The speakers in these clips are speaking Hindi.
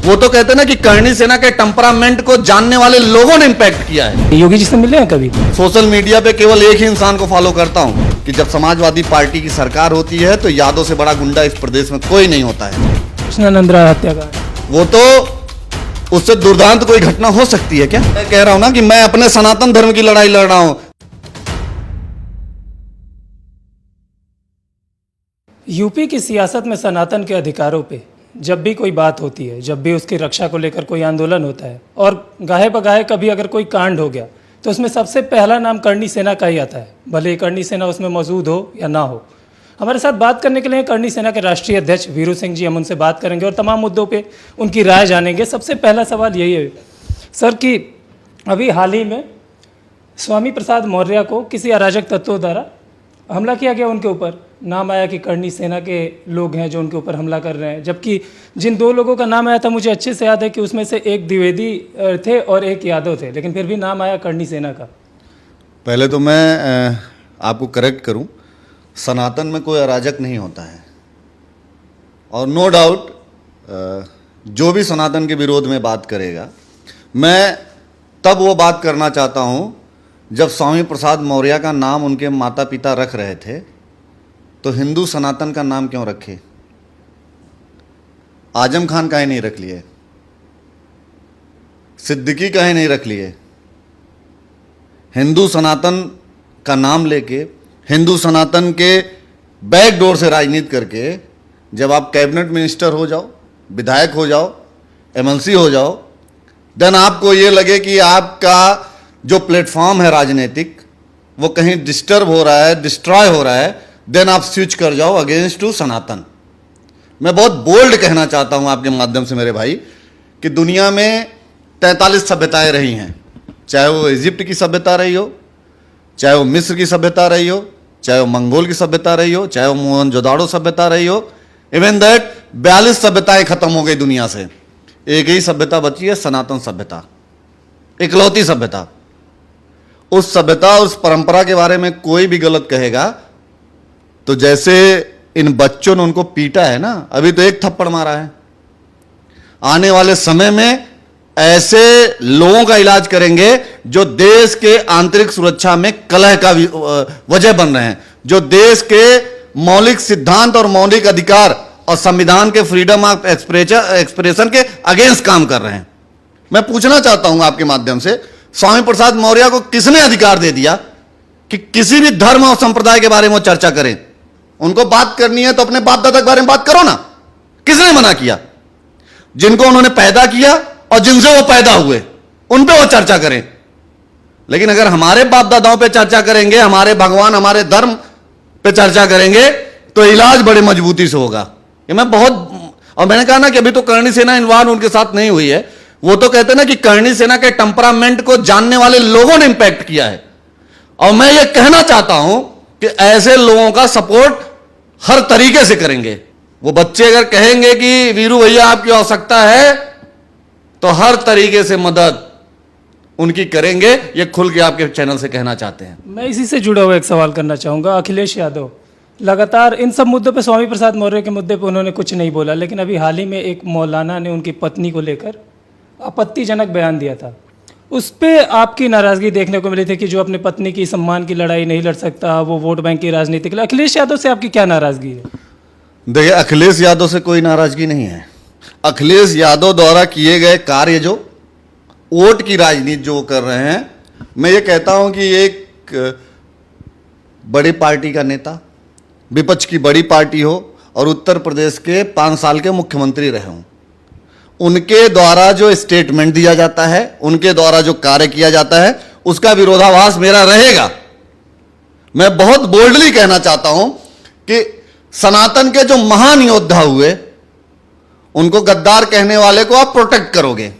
वो तो कहते हैं ना कि करणी सेना के टेम्परामेंट को जानने वाले लोगों ने इंपैक्ट किया है। योगी जी से मिले हैं कभी? सोशल मीडिया पे केवल एक ही इंसान को फॉलो करता हूं कि जब समाजवादी पार्टी की सरकार होती है तो यादव से बड़ा गुंडा इस प्रदेश में कोई नहीं होता है। कृष्णानंद राय हत्याकांड, वो तो उससे दुर्दांत कोई घटना हो सकती है क्या? मैं कह रहा हूं ना कि मैं अपने सनातन धर्म की लड़ाई लड़ रहा हूं। यूपी की सियासत में सनातन के अधिकारों पे जब भी कोई बात होती है, जब भी उसकी रक्षा को लेकर कोई आंदोलन होता है और गाहे बगाहे कभी अगर कोई कांड हो गया तो उसमें सबसे पहला नाम करणी सेना का ही आता है, भले ही करणी सेना उसमें मौजूद हो या ना हो। हमारे साथ बात करने के लिए करणी सेना के राष्ट्रीय अध्यक्ष वीरू सिंह जी, हम उनसे बात करेंगे और तमाम मुद्दों पे उनकी राय जानेंगे। सबसे पहला सवाल यही है सर कि अभी हाल ही में स्वामी प्रसाद मौर्य को किसी अराजक तत्वों द्वारा हमला किया गया, उनके ऊपर नाम आया कि करणी सेना के लोग हैं जो उनके ऊपर हमला कर रहे हैं, जबकि जिन दो लोगों का नाम आया था मुझे अच्छे से याद है कि उसमें से एक द्विवेदी थे और एक यादव थे, लेकिन फिर भी नाम आया करणी सेना का। पहले तो मैं आपको करेक्ट करूं, सनातन में कोई अराजक नहीं होता है और नो डाउट जो भी सनातन के विरोध में बात करेगा, मैं तब वो बात करना चाहता हूं जब स्वामी प्रसाद मौर्य का नाम उनके माता पिता रख रहे थे तो हिंदू सनातन का नाम क्यों रखे? आजम खान काहे नहीं रख लिए? सिद्दीकी काहे नहीं रख लिए? हिंदू सनातन का नाम लेके, हिंदू सनातन के बैक डोर से राजनीति करके जब आप कैबिनेट मिनिस्टर हो जाओ, विधायक हो जाओ, एमएलसी हो जाओ, देन आपको ये लगे कि आपका जो प्लेटफॉर्म है राजनीतिक वो कहीं डिस्टर्ब हो रहा है, डिस्ट्रॉय हो रहा है, देन आप स्विच कर जाओ अगेंस्ट टू सनातन। मैं बहुत बोल्ड कहना चाहता हूं आपके माध्यम से मेरे भाई कि दुनिया में 43 सभ्यताएं रही हैं, चाहे वो इजिप्ट की सभ्यता रही हो, चाहे वो मिस्र की सभ्यता रही हो, चाहे वो मंगोल की सभ्यता रही हो, चाहे वो मोहनजोदाड़ो सभ्यता रही हो, इवन दैट 42 सभ्यताएं खत्म हो गई दुनिया से, एक ही सभ्यता बची है, सनातन सभ्यता, इकलौती सभ्यता। उस सभ्यता, उस परंपरा के बारे में कोई भी गलत कहेगा तो जैसे इन बच्चों ने उनको पीटा है ना, अभी तो एक थप्पड़ मारा है, आने वाले समय में ऐसे लोगों का इलाज करेंगे जो देश के आंतरिक सुरक्षा में कलह का वजह बन रहे हैं, जो देश के मौलिक सिद्धांत और मौलिक अधिकार और संविधान के फ्रीडम ऑफ एक्सप्रेशन के अगेंस्ट काम कर रहे हैं। मैं पूछना चाहता हूं आपके माध्यम से, स्वामी प्रसाद मौर्य को किसने अधिकार दे दिया कि किसी भी धर्म और संप्रदाय के बारे में चर्चा करें? उनको बात करनी है तो अपने बाप दादा के बारे में बात करो ना, किसने मना किया? जिनको उन्होंने पैदा किया और जिनसे वो पैदा हुए उन पे वो चर्चा करें। लेकिन अगर हमारे बाप दादाओं पे चर्चा करेंगे, हमारे भगवान, हमारे धर्म पे चर्चा करेंगे तो इलाज बड़े मजबूती से होगा। ये मैं बहुत, और मैंने कहा ना कि अभी तो करणी सेना इन्वॉल्व उनके साथ नहीं हुई है, वो तो कहते हैं ना कि करणी सेना के टेम्परामेंट को जानने वाले लोगों ने इंपैक्ट किया है। और मैं ये कहना चाहता हूं कि ऐसे लोगों का सपोर्ट हर तरीके से करेंगे। वो बच्चे अगर कहेंगे कि वीरू भैया आपकी आवश्यकता है तो हर तरीके से मदद उनकी करेंगे, ये खुल के आपके चैनल से कहना चाहते हैं। मैं इसी से जुड़ा हुआ एक सवाल करना चाहूँगा। अखिलेश यादव लगातार इन सब मुद्दों पे, स्वामी प्रसाद मौर्य के मुद्दे पे उन्होंने कुछ नहीं बोला, लेकिन अभी हाल ही में एक मौलाना ने उनकी पत्नी को लेकर आपत्तिजनक बयान दिया था। उस पे आपकी नाराज़गी देखने को मिली थी कि जो अपने पत्नी की सम्मान की लड़ाई नहीं लड़ सकता वो वोट बैंक की राजनीति के लिए। अखिलेश यादव से आपकी क्या नाराज़गी है? देखिए, अखिलेश यादव से कोई नाराज़गी नहीं है। अखिलेश यादव द्वारा किए गए कार्य, जो वोट की राजनीति जो कर रहे हैं, मैं ये कहता हूं कि एक बड़ी पार्टी का नेता, विपक्ष की बड़ी पार्टी हो और उत्तर प्रदेश के 5 साल के मुख्यमंत्री रहे हों, उनके द्वारा जो स्टेटमेंट दिया जाता है, उनके द्वारा जो कार्य किया जाता है, उसका विरोधाभास मेरा रहेगा। मैं बहुत बोल्डली कहना चाहता हूं कि सनातन के जो महान योद्धा हुए उनको गद्दार कहने वाले को आप प्रोटेक्ट करोगे।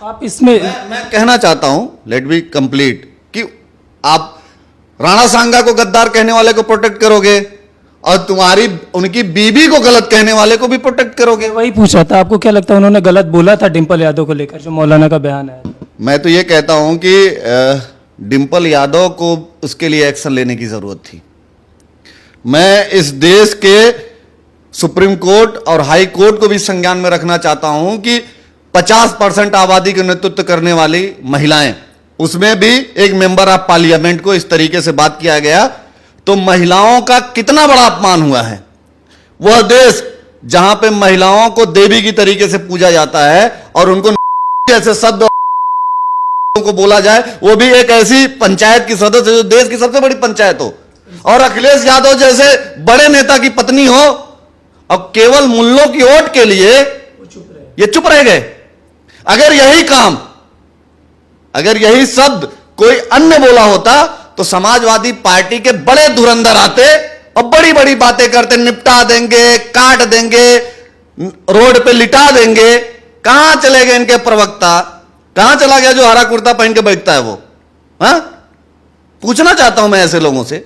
आप इसमें मैं कहना चाहता हूं, लेट बी कंप्लीट, कि आप राणा सांगा को गद्दार कहने वाले को प्रोटेक्ट करोगे और तुम्हारी उनकी बीबी को गलत कहने वाले को भी प्रोटेक्ट करोगे। वही पूछा था, आपको क्या लगता है उन्होंने गलत बोला था डिंपल यादव को लेकर, जो मौलाना का बयान है? मैं तो ये कहता हूं कि डिंपल यादव को उसके लिए एक्शन लेने की जरूरत थी। मैं इस देश के सुप्रीम कोर्ट और हाई कोर्ट को भी संज्ञान में रखना चाहता हूं कि 50% आबादी का नेतृत्व करने वाली महिलाएं, उसमें भी एक मेंबर ऑफ पार्लियामेंट को इस तरीके से बात किया गया, तो महिलाओं का कितना बड़ा अपमान हुआ है। वह देश जहां पे महिलाओं को देवी की तरीके से पूजा जाता है और उनको ऐसे शब्द को बोला जाए, वो भी एक ऐसी पंचायत की सदस्य जो देश की सबसे बड़ी पंचायत हो, और अखिलेश यादव जैसे बड़े नेता की पत्नी हो, अब केवल मुल्लों की वोट के लिए ये चुप रह गए। अगर यही काम, अगर यही शब्द कोई अन्य बोला होता तो समाजवादी पार्टी के बड़े धुरंधर आते और बड़ी बड़ी बातें करते, निपटा देंगे, काट देंगे, रोड पे लिटा देंगे। कहां चले गए इनके प्रवक्ता? कहां चला गया जो हरा कुर्ता पहन के बैठता है वो? हाँ, पूछना चाहता हूं मैं ऐसे लोगों से।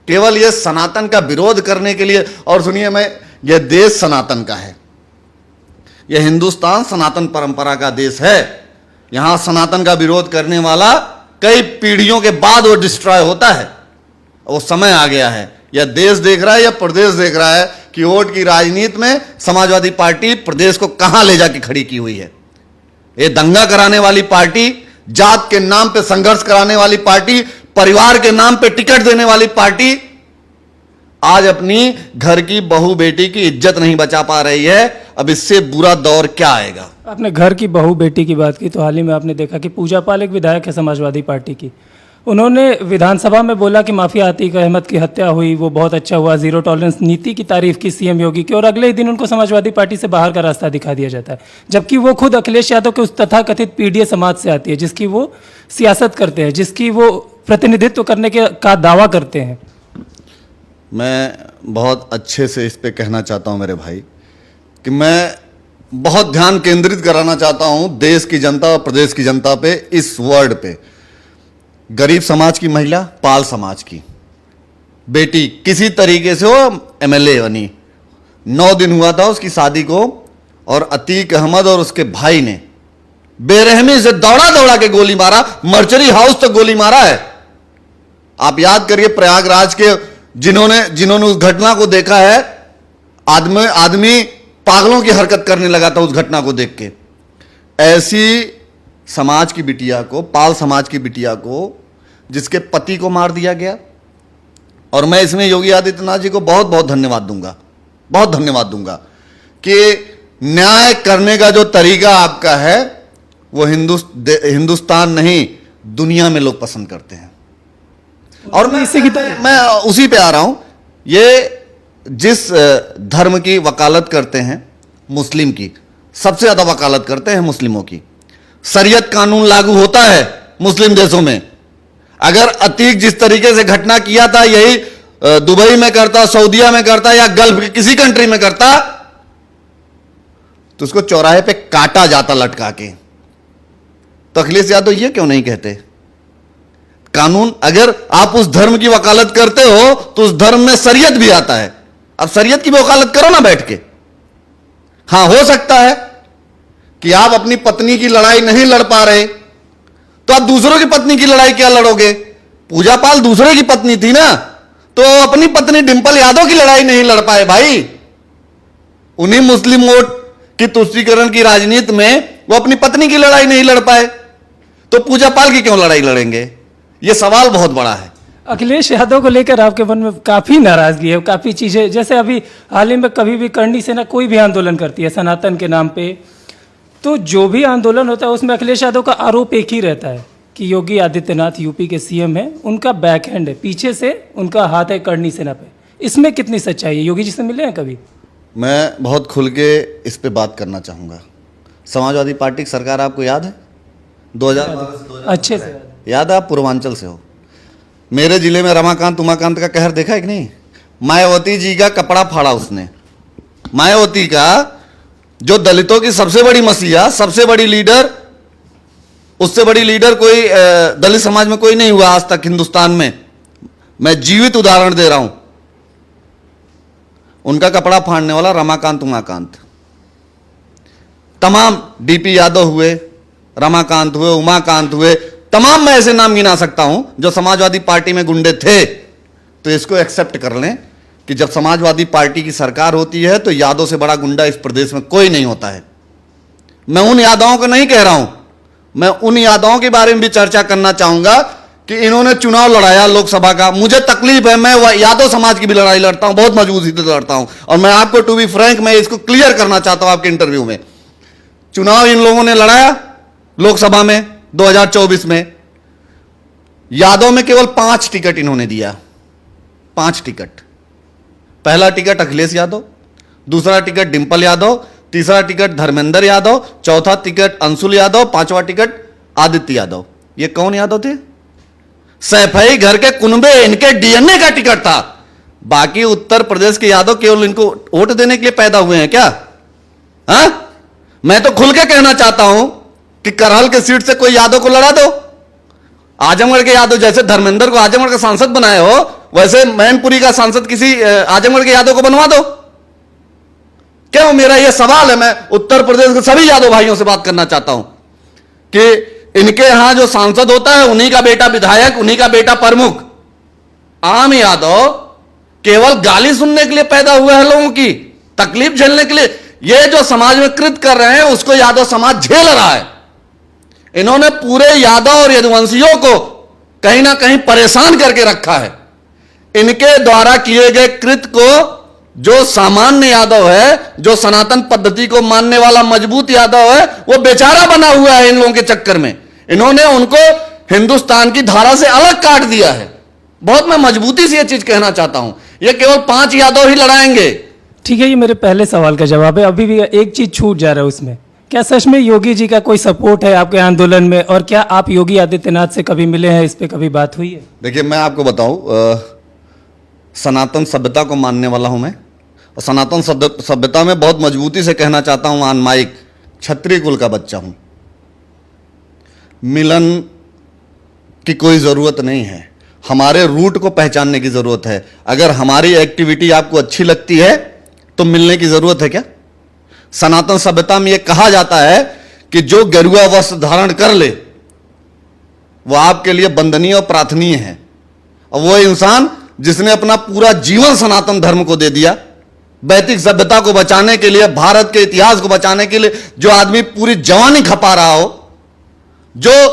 केवल ये सनातन का विरोध करने के लिए, और सुनिए, मैं, यह देश सनातन का है, यह हिंदुस्तान सनातन परंपरा का देश है। यहां सनातन का विरोध करने वाला कई पीढ़ियों के बाद वो डिस्ट्रॉय होता है। वो समय आ गया है, यह देश देख रहा है, यह प्रदेश देख रहा है कि वोट की राजनीति में समाजवादी पार्टी प्रदेश को कहां ले जाके खड़ी की हुई है। ये दंगा कराने वाली पार्टी, जात के नाम पे संघर्ष कराने वाली पार्टी, परिवार के नाम पे टिकट देने वाली पार्टी आज अपनी घर की बहू बेटी की इज्जत नहीं बचा पा रही है। अब इससे बुरा दौर क्या आएगा? आपने घर की बहू बेटी की बात की, तो हाल ही में आपने देखा कि पूजा पाल एक विधायक है समाजवादी पार्टी की, उन्होंने विधानसभा में बोला कि माफिया आतिक अहमद की हत्या हुई, वो बहुत अच्छा हुआ, जीरो टॉलरेंस नीति की तारीफ की सीएम योगी की, और अगले ही दिन उनको समाजवादी पार्टी से बाहर का रास्ता दिखा दिया जाता है, जबकि वो खुद अखिलेश यादव के उस तथाकथित पीडीए समाज से आती है जिसकी वो सियासत करते हैं, जिसकी वो प्रतिनिधित्व करने का दावा करते हैं। मैं बहुत अच्छे से इस पे कहना चाहता हूं मेरे भाई कि मैं बहुत ध्यान केंद्रित कराना चाहता हूं देश की जनता और प्रदेश की जनता पे, इस वर्ड पे। गरीब समाज की महिला, पाल समाज की बेटी किसी तरीके से वो एमएलए बनी, 9 दिन हुआ था उसकी शादी को, और अतीक अहमद और उसके भाई ने बेरहमी से दौड़ा दौड़ा के गोली मारा, मर्चरी हाउस तक गोली मारा है। आप याद करिए प्रयागराज के जिन्होंने उस घटना को देखा है, आदमी पागलों की हरकत करने लगा था उस घटना को देख के। ऐसी समाज की बिटिया को, पाल समाज की बिटिया को, जिसके पति को मार दिया गया, और मैं इसमें योगी आदित्यनाथ जी को बहुत बहुत धन्यवाद दूंगा, बहुत धन्यवाद दूंगा कि न्याय करने का जो तरीका आपका है वो हिंदुस्तान नहीं दुनिया में लोग पसंद करते हैं। और मैं उसी पे आ रहा हूं। ये जिस धर्म की वकालत करते हैं, मुस्लिम की सबसे ज्यादा वकालत करते हैं, मुस्लिमों की। शरीयत कानून लागू होता है मुस्लिम देशों में। अगर अतीक जिस तरीके से घटना किया था यही दुबई में करता, सऊदीया में करता, या गल्फ की किसी कंट्री में करता, तो उसको चौराहे पे काटा जाता लटका के। तो अखिलेश यादव ये क्यों नहीं कहते? कानून, अगर आप उस धर्म की वकालत करते हो तो उस धर्म में शरीयत भी आता है। अब शरीयत की भी वकालत करो ना बैठ के। हां, हो सकता है कि आप अपनी पत्नी की लड़ाई नहीं लड़ पा रहे, तो आप दूसरों की पत्नी की लड़ाई क्या लड़ोगे? पूजा पाल दूसरे की पत्नी थी ना, तो अपनी पत्नी डिंपल यादव की लड़ाई नहीं लड़ पाए भाई। उन्हीं मुस्लिम वोट की तुष्टीकरण की राजनीति में वो अपनी पत्नी की लड़ाई नहीं लड़ पाए, तो पूजा पाल की क्यों लड़ाई लड़ेंगे? यह सवाल बहुत बड़ा है। अखिलेश यादव को लेकर आपके मन में काफी नाराजगी है, काफी चीजें, जैसे अभी हाल ही में कभी भी करनी सेना कोई भी आंदोलन करती है सनातन के नाम पे, तो जो भी आंदोलन होता है उसमें अखिलेश यादव का आरोप एक ही रहता है कि योगी आदित्यनाथ यूपी के सीएम है, उनका बैक हैंड है, पीछे से उनका हाथ है करनी सेना पे। इसमें कितनी सच्चाई है? योगी जी से मिले हैं कभी? मैं बहुत खुल के इस पे बात करना चाहूंगा। समाजवादी पार्टी की सरकार आपको याद है? 2012 अच्छे से याद है? आप पूर्वांचल से हो। मेरे जिले में रमाकांत उमाकांत का कहर देखा है कि नहीं? मायावती जी का कपड़ा फाड़ा उसने। मायावती का, जो दलितों की सबसे बड़ी मसीहा, सबसे बड़ी लीडर, उससे बड़ी लीडर कोई दलित समाज में कोई नहीं हुआ आज तक हिंदुस्तान में। मैं जीवित उदाहरण दे रहा हूं। उनका कपड़ा फाड़ने वाला रमाकांत उमाकांत। तमाम डीपी यादव हुए, रमाकांत हुए, उमाकांत हुए, तमाम मैं ऐसे नाम गिना सकता हूं जो समाजवादी पार्टी में गुंडे थे। तो इसको एक्सेप्ट कर लें कि जब समाजवादी पार्टी की सरकार होती है तो यादव से बड़ा गुंडा इस प्रदेश में कोई नहीं होता है। मैं उन यादवों को नहीं कह रहा हूं, मैं उन यादवों के बारे में भी चर्चा करना चाहूंगा कि इन्होंने चुनाव लड़ाया लोकसभा का। मुझे तकलीफ है, मैं यादव समाज की भी लड़ाई लड़ता हूं, बहुत मजबूती से लड़ता हूं। और मैं आपको टू बी फ्रैंक, मैं इसको क्लियर करना चाहता हूं आपके इंटरव्यू में। चुनाव इन लोगों ने लड़ाया लोकसभा में 2024 में, यादव में केवल 5 टिकट इन्होंने दिया, 5 टिकट। पहला टिकट अखिलेश यादव, दूसरा टिकट डिंपल यादव, तीसरा टिकट धर्मेंद्र यादव, चौथा टिकट अंशुल यादव, पांचवा टिकट आदित्य यादव। ये कौन यादव थे? सैफई घर के कुनबे, इनके डीएनए का टिकट था। बाकी उत्तर प्रदेश के यादव केवल इनको वोट देने के लिए पैदा हुए हैं क्या? हाँ, मैं तो खुल के कहना चाहता हूं कि करहल के सीट से कोई यादव को लड़ा दो। आजमगढ़ के यादव जैसे धर्मेंद्र को आजमगढ़ का सांसद बनाए हो, वैसे मैनपुरी का सांसद किसी आजमगढ़ के यादव को बनवा दो। क्यों? मेरा यह सवाल है। मैं उत्तर प्रदेश के सभी यादव भाइयों से बात करना चाहता हूं कि इनके यहां जो सांसद होता है उन्हीं का बेटा विधायक, उन्हीं का बेटा प्रमुख। आम यादव केवल गाली सुनने के लिए पैदा हुए हैं, लोगों की तकलीफ झेलने के लिए। ये जो समाज में कृत कर रहे हैं उसको यादव समाज झेल रहा है। इन्होंने पूरे यादव और यदुवंशियों को कहीं ना कहीं परेशान करके रखा है। इनके द्वारा किए गए कृत को जो सामान्य यादव है, जो सनातन पद्धति को मानने वाला मजबूत यादव है, वो बेचारा बना हुआ है इन लोगों के चक्कर में। इन्होंने उनको हिंदुस्तान की धारा से अलग काट दिया है। बहुत मैं मजबूती से यह चीज कहना चाहता हूं। ये केवल 5 यादव ही लड़ाएंगे। ठीक है, ये मेरे पहले सवाल का जवाब है। अभी भी एक चीज छूट जा रहा है उसमें, क्या सच में योगी जी का कोई सपोर्ट है आपके आंदोलन में? और क्या आप योगी आदित्यनाथ से कभी मिले हैं? इस पे कभी बात हुई है? देखिए, मैं आपको बताऊं, सनातन सभ्यता को मानने वाला हूं मैं, और सनातन सभ्यता में बहुत मजबूती से कहना चाहता हूं ऑन माइक, क्षत्रिय कुल का बच्चा हूं। मिलन की कोई जरूरत नहीं है, हमारे रूट को पहचानने की जरूरत है। अगर हमारी एक्टिविटी आपको अच्छी लगती है तो मिलने की जरूरत है क्या? सनातन सभ्यता में यह कहा जाता है कि जो गेरुआ वस्त्र धारण कर ले वो आपके लिए वंदनीय और प्रार्थनीय है। और वो इंसान जिसने अपना पूरा जीवन सनातन धर्म को दे दिया, वैदिक सभ्यता को बचाने के लिए, भारत के इतिहास को बचाने के लिए, जो आदमी पूरी जवानी खपा रहा हो, जो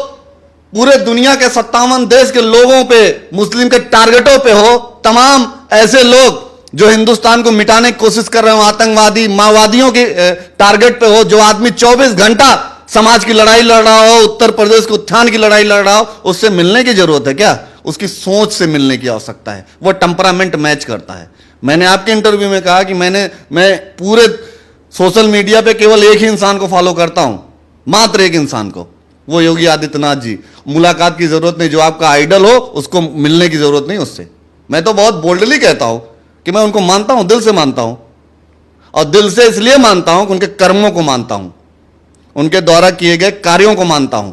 पूरे दुनिया के 57 देश के लोगों पे, मुस्लिम के टारगेटों पे हो, तमाम ऐसे लोग जो हिंदुस्तान को मिटाने की कोशिश कर रहे हो, आतंकवादी माओवादियों के टारगेट पे हो, जो आदमी 24 घंटा समाज की लड़ाई लड़ रहा हो, उत्तर प्रदेश के उत्थान की लड़ाई लड़ रहा हो, उससे मिलने की जरूरत है क्या? उसकी सोच से मिलने की आवश्यकता है। वो टेम्परामेंट मैच करता है। मैंने आपके इंटरव्यू में कहा कि मैं पूरे सोशल मीडिया पे केवल एक ही इंसान को फॉलो करता हूं, मात्र एक इंसान को, वो योगी आदित्यनाथ जी। मुलाकात की जरूरत नहीं, जो आपका आइडल हो उसको मिलने की जरूरत नहीं उससे। मैं तो बहुत बोल्डली कहता हूं कि मैं उनको मानता हूं, दिल से मानता हूं। और दिल से इसलिए मानता हूं कि उनके कर्मों को मानता हूं, उनके द्वारा किए गए कार्यों को मानता हूं।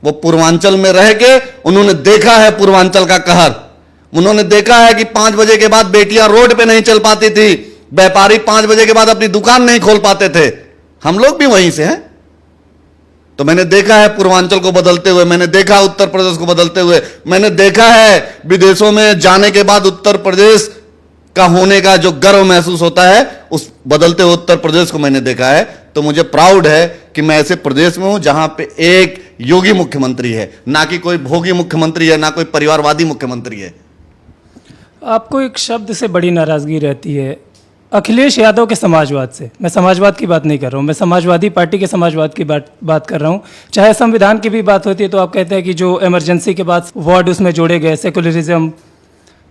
वो पूर्वांचल में रह के उन्होंने देखा है पूर्वांचल का कहर। उन्होंने देखा है कि 5 बजे के बाद बेटियां रोड पे नहीं चल पाती थी, व्यापारी 5 बजे के बाद अपनी दुकान नहीं खोल पाते थे। हम लोग भी वहीं से हैं। तो मैंने देखा है पूर्वांचल को बदलते हुए, मैंने देखा उत्तर प्रदेश को बदलते हुए, मैंने देखा है विदेशों में जाने के बाद उत्तर प्रदेश का होने का जो गर्व महसूस होता है, उस बदलते हुए उत्तर प्रदेश को मैंने देखा है। तो मुझे प्राउड है कि मैं ऐसे प्रदेश में हूं जहां पे एक योगी मुख्यमंत्री है, ना कि कोई भोगी मुख्यमंत्री है, ना कोई परिवारवादी मुख्यमंत्री है। आपको एक शब्द से बड़ी नाराजगी रहती है, अखिलेश यादव के समाजवाद से। मैं समाजवाद की बात नहीं कर रहा हूँ, मैं समाजवादी पार्टी के समाजवाद की बात कर रहा हूँ। चाहे संविधान की भी बात होती है तो आप कहते हैं कि जो इमरजेंसी के बाद वार्ड उसमें जोड़े गए, सेकुलरिज्म,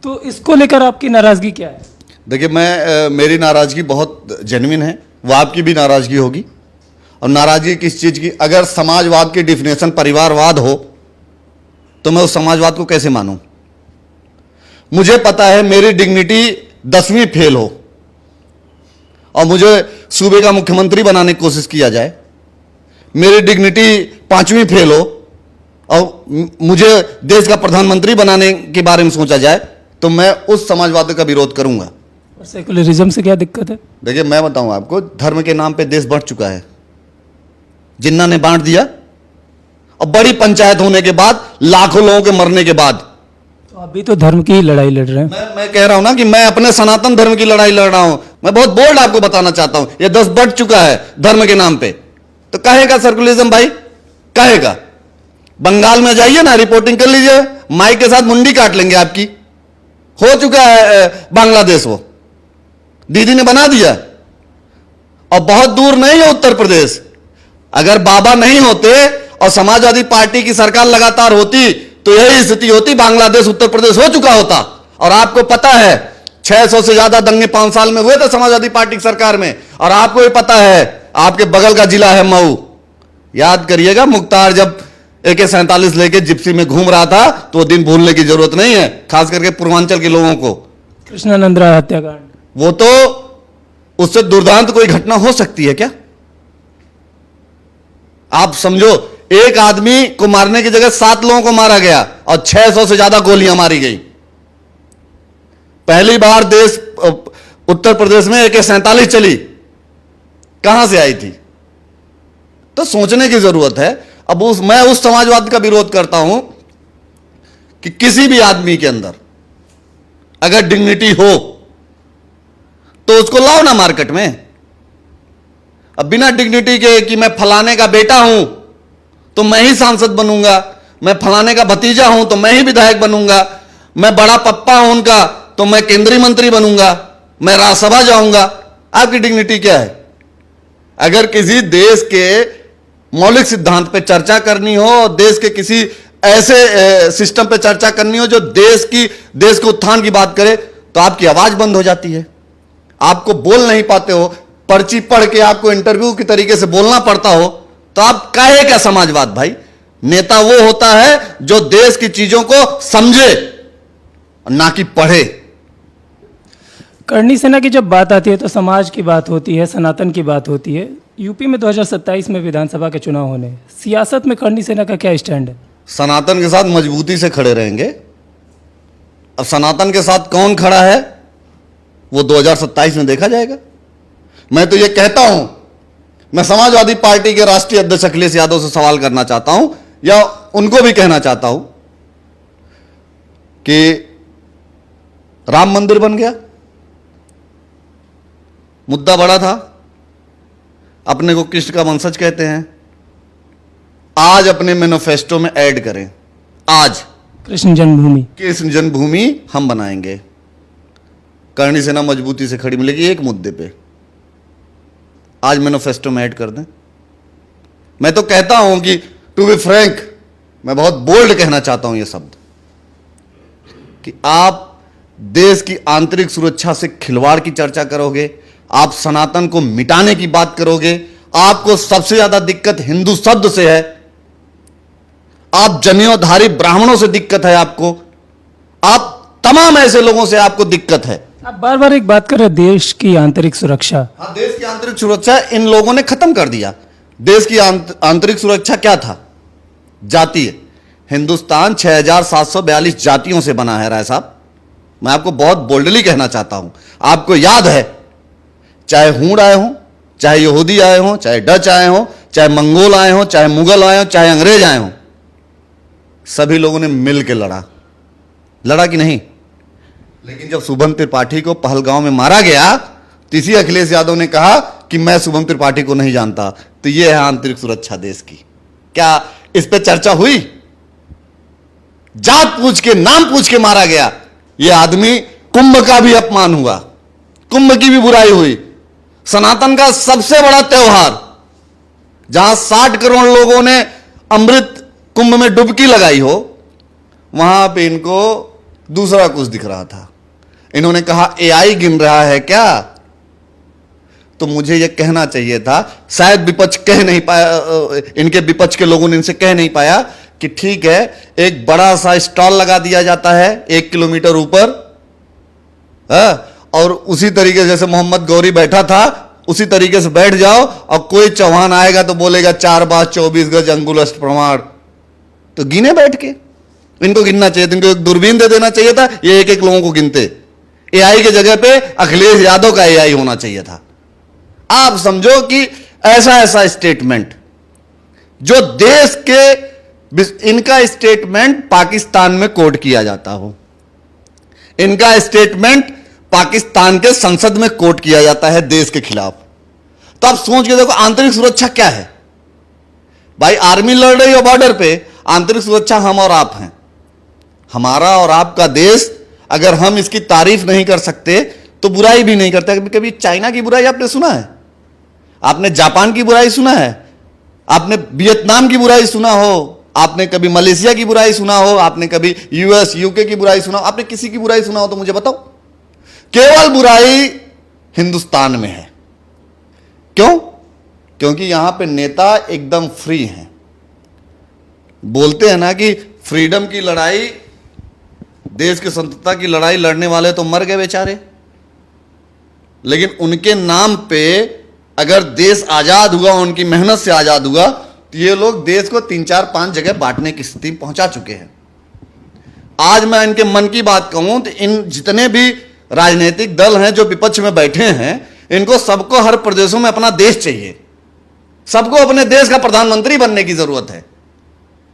तो इसको लेकर आपकी नाराजगी क्या है? देखिए, मेरी नाराजगी बहुत जेन्युइन है, वो आपकी भी नाराजगी होगी। और नाराजगी किस चीज की? अगर समाजवाद की डिफिनेशन परिवारवाद हो तो मैं उस समाजवाद को कैसे मानूं? मुझे पता है मेरी डिग्निटी 10वीं फेल हो और मुझे सूबे का मुख्यमंत्री बनाने की कोशिश किया जाए, मेरी डिग्निटी 5वीं फेल हो और मुझे देश का प्रधानमंत्री बनाने के बारे में सोचा जाए, तो मैं उस समाजवाद का विरोध करूंगा। और सेकुलरिज्म से क्या दिक्कत है? देखिए, मैं बताऊं आपको, धर्म के नाम पे देश बढ़ चुका है। जिन्ना ने बांट दिया और बड़ी पंचायत होने के बाद, लाखों लोगों के मरने के बाद, तो अभी तो धर्म की ही लड़ाई लड़ रहे हैं। मैं कह रहा हूं ना कि मैं अपने सनातन धर्म की लड़ाई लड़ रहा हूं। मैं बहुत बोल्ड आपको बताना चाहता हूं, ये 10 बढ़ चुका है धर्म के नाम पे। तो कहेगा सर्कुलरिज्म भाई, कहेगा। बंगाल में जाइए ना, रिपोर्टिंग कर लीजिए, माइक के साथ मुंडी काट लेंगे आपकी। हो चुका है बांग्लादेश, वो दीदी ने बना दिया। और बहुत दूर नहीं है उत्तर प्रदेश। अगर बाबा नहीं होते और समाजवादी पार्टी की सरकार लगातार होती तो यही स्थिति होती, बांग्लादेश उत्तर प्रदेश हो चुका होता। और आपको पता है 600 से ज्यादा दंगे 5 साल में हुए थे समाजवादी पार्टी की सरकार में। और आपको भी पता है, आपके बगल का जिला है मऊ। याद करिएगा, मुख्तार जब AK-47 लेके जिप्सी में घूम रहा था, तो वो दिन भूलने की जरूरत नहीं है, खास करके पूर्वांचल के लोगों को। कृष्णानंद राय हत्याकांड, वो तो उससे दुर्दांत कोई घटना हो सकती है क्या? आप समझो, एक आदमी को मारने की जगह 7 लोगों को मारा गया और 600 से ज्यादा गोलियां मारी गई। पहली बार देश उत्तर प्रदेश में AK-47 चली, कहां से आई थी? तो सोचने की जरूरत है। अब मैं उस समाजवाद का विरोध करता हूं कि किसी भी आदमी के अंदर अगर डिग्निटी हो तो उसको लाओ ना मार्केट में। अब बिना डिग्निटी के कि मैं फलाने का बेटा हूं तो मैं ही सांसद बनूंगा, मैं फलाने का भतीजा हूं तो मैं ही विधायक बनूंगा, मैं बड़ा पप्पा हूं उनका तो मैं केंद्रीय मंत्री बनूंगा, मैं राज्यसभा जाऊंगा। आपकी डिग्निटी क्या है? अगर किसी देश के मौलिक सिद्धांत पे चर्चा करनी हो, देश के किसी ऐसे सिस्टम पे चर्चा करनी हो जो देश के उत्थान की बात करे, तो आपकी आवाज बंद हो जाती है, आपको बोल नहीं पाते हो, पर्ची पढ़ के आपको इंटरव्यू की तरीके से बोलना पड़ता हो, तो आप काहे क्या समाजवाद भाई? नेता वो होता है जो देश की चीजों को समझे, ना कि पढ़े। करणी सेना की जब बात आती है तो समाज की बात होती है, सनातन की बात होती है। यूपी में 2027 में विधानसभा के चुनाव होने, सियासत में करणी सेना का क्या स्टैंड है? सनातन के साथ मजबूती से खड़े रहेंगे। अब सनातन के साथ कौन खड़ा है वो 2027 में देखा जाएगा। मैं तो ये कहता हूं, मैं समाजवादी पार्टी के राष्ट्रीय अध्यक्ष अखिलेश यादव से सवाल करना चाहता हूं, या उनको भी कहना चाहता हूं कि राम मंदिर बन गया, मुद्दा बड़ा था, अपने को कृष्ण का वंशज कहते हैं, आज अपने मैनिफेस्टो में ऐड करें, आज कृष्ण जन्मभूमि हम बनाएंगे। करणी सेना मजबूती से खड़ी मिलेगी एक मुद्दे पे, आज मैनिफेस्टो में ऐड कर दें। मैं तो कहता हूं कि टू बी फ्रैंक, मैं बहुत बोल्ड कहना चाहता हूं ये शब्द, कि आप देश की आंतरिक सुरक्षा से खिलवाड़ की चर्चा करोगे, आप सनातन को मिटाने की बात करोगे, आपको सबसे ज्यादा दिक्कत हिंदू शब्द से है, आप जनेऊधारी ब्राह्मणों से दिक्कत है, आपको आप तमाम ऐसे लोगों से आपको दिक्कत है। आप बार बार एक बात कर रहे हैं, देश की आंतरिक सुरक्षा। हाँ, देश की आंतरिक सुरक्षा इन लोगों ने खत्म कर दिया। देश की आंतरिक सुरक्षा क्या था? जातीय। हिंदुस्तान 6742 जातियों से बना है राय साहब। मैं आपको बहुत बोल्डली कहना चाहता हूं, आपको याद है, चाहे हूण आए हों, चाहे यहूदी आए हों, चाहे डच आए हों, चाहे मंगोल आए हों, चाहे मुगल आए हों, चाहे अंग्रेज आए हों, सभी लोगों ने मिल के लड़ा कि नहीं? लेकिन जब शुभम त्रिपाठी को पहलगांव में मारा गया, तो इसी अखिलेश यादव ने कहा कि मैं शुभम त्रिपाठी को नहीं जानता। तो यह है आंतरिक सुरक्षा देश की। क्या इस पे चर्चा हुई? जात पूछ के, नाम पूछ के मारा गया। यह आदमी, कुंभ का भी अपमान हुआ, कुंभ की भी बुराई हुई। सनातन का सबसे बड़ा त्योहार, जहां 60 करोड़ लोगों ने अमृत कुंभ में डुबकी लगाई हो, वहां पे इनको दूसरा कुछ दिख रहा था। इन्होंने कहा AI गिन रहा है क्या? तो मुझे यह कहना चाहिए था, शायद विपक्ष कह नहीं पाया, इनके विपक्ष के लोगों ने इनसे कह नहीं पाया कि ठीक है, एक बड़ा सा स्टॉल लगा दिया जाता है 1 किलोमीटर ऊपर, और उसी तरीके से जैसे मोहम्मद गौरी बैठा था उसी तरीके से बैठ जाओ, और कोई चौहान आएगा तो बोलेगा 4 बार 24 गज अंगुलष्ट प्रमाण। तो गिने बैठ के, इनको गिनना चाहिए था, इनको एक दूरबीन दे देना चाहिए था, ये एक एक लोगों को गिनते। AI के जगह पे अखिलेश यादव का AI होना चाहिए था। आप समझो कि ऐसा स्टेटमेंट, जो देश के, इनका स्टेटमेंट पाकिस्तान में कोट किया जाता हो, इनका स्टेटमेंट पाकिस्तान के संसद में कोट किया जाता है देश के खिलाफ। तो आप सोच के देखो आंतरिक सुरक्षा क्या है भाई। आर्मी लड़ रही है बॉर्डर पे, आंतरिक सुरक्षा हम और आप हैं। हमारा और आपका देश, अगर हम इसकी तारीफ नहीं कर सकते तो बुराई भी नहीं करते। कभी कभी चाइना की बुराई आपने सुना है? आपने जापान की बुराई सुना है? आपने वियतनाम की बुराई सुना हो? आपने कभी मलेशिया की बुराई सुना हो? आपने कभी यूएस यूके की बुराई सुना हो? आपने किसी की बुराई सुना हो तो मुझे बताओ। केवल बुराई हिंदुस्तान में है। क्यों? क्योंकि यहां पे नेता एकदम फ्री हैं। बोलते हैं ना कि फ्रीडम की लड़ाई, देश की स्वतंत्रता की लड़ाई लड़ने वाले तो मर गए बेचारे, लेकिन उनके नाम पे अगर देश आजाद हुआ, उनकी मेहनत से आजाद हुआ, तो ये लोग देश को 3 4 5 जगह बांटने की स्थिति पहुंचा चुके हैं। आज मैं इनके मन की बात कहूं तो इन जितने भी राजनीतिक दल हैं जो विपक्ष में बैठे हैं, इनको सबको हर प्रदेशों में अपना देश चाहिए। सबको अपने देश का प्रधानमंत्री बनने की जरूरत है।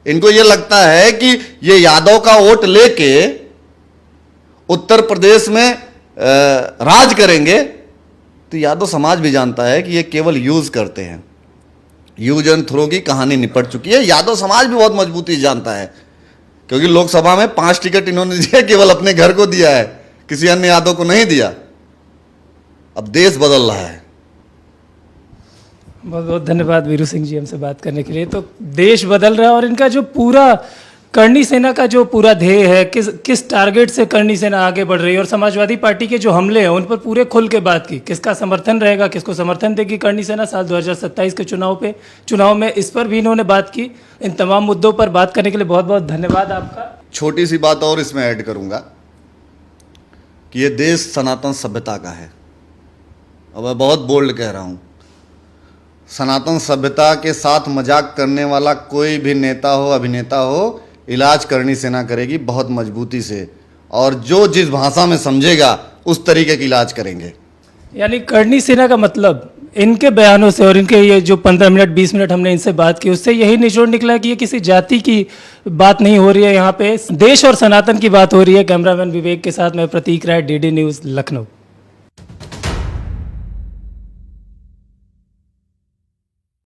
इनको यह लगता है कि ये यादव का वोट लेके उत्तर प्रदेश में राज करेंगे, तो यादव समाज भी जानता है कि ये केवल यूज करते हैं। यूज एंड थ्रो की कहानी निपट चुकी है। यादव समाज भी बहुत मजबूती जानता है, क्योंकि लोकसभा में 5 टिकट इन्होंने दिया, केवल अपने घर को दिया है, किसी अन्य यादव को नहीं दिया। अब देश बदल रहा है। बहुत बहुत धन्यवाद वीरू सिंह जी हमसे बात करने के लिए। तो देश बदल रहा है और इनका जो पूरा करनी सेना का जो पूरा ध्येय है, किस टारगेट से करनी सेना आगे बढ़ रही है, और समाजवादी पार्टी के जो हमले हैं उन पर पूरे खुल के बात की। किसका समर्थन रहेगा, किसको समर्थन देगी करनी सेना साल 2027 के चुनाव में, इस पर भी इन्होंने बात की। इन तमाम मुद्दों पर बात करने के लिए बहुत बहुत धन्यवाद आपका। छोटी सी बात और इसमें ऐड करूंगा कि ये देश सनातन सभ्यता का है, और मैं बहुत बोल्ड कह रहा हूं। सनातन सभ्यता के साथ मजाक करने वाला कोई भी नेता हो, अभिनेता हो, इलाज करनी सेना करेगी बहुत मजबूती से, और जो जिस भाषा में समझेगा उस तरीके की इलाज करेंगे। यानी करनी सेना का मतलब इनके बयानों से और इनके ये जो 15 मिनट 20 मिनट हमने इनसे बात की, उससे यही निचोड़ निकला कि ये किसी जाति की बात नहीं हो रही है, यहाँ पे देश और सनातन की बात हो रही है। कैमरामैन विवेक के साथ मैं प्रतीक राय, डीडी न्यूज़, लखनऊ।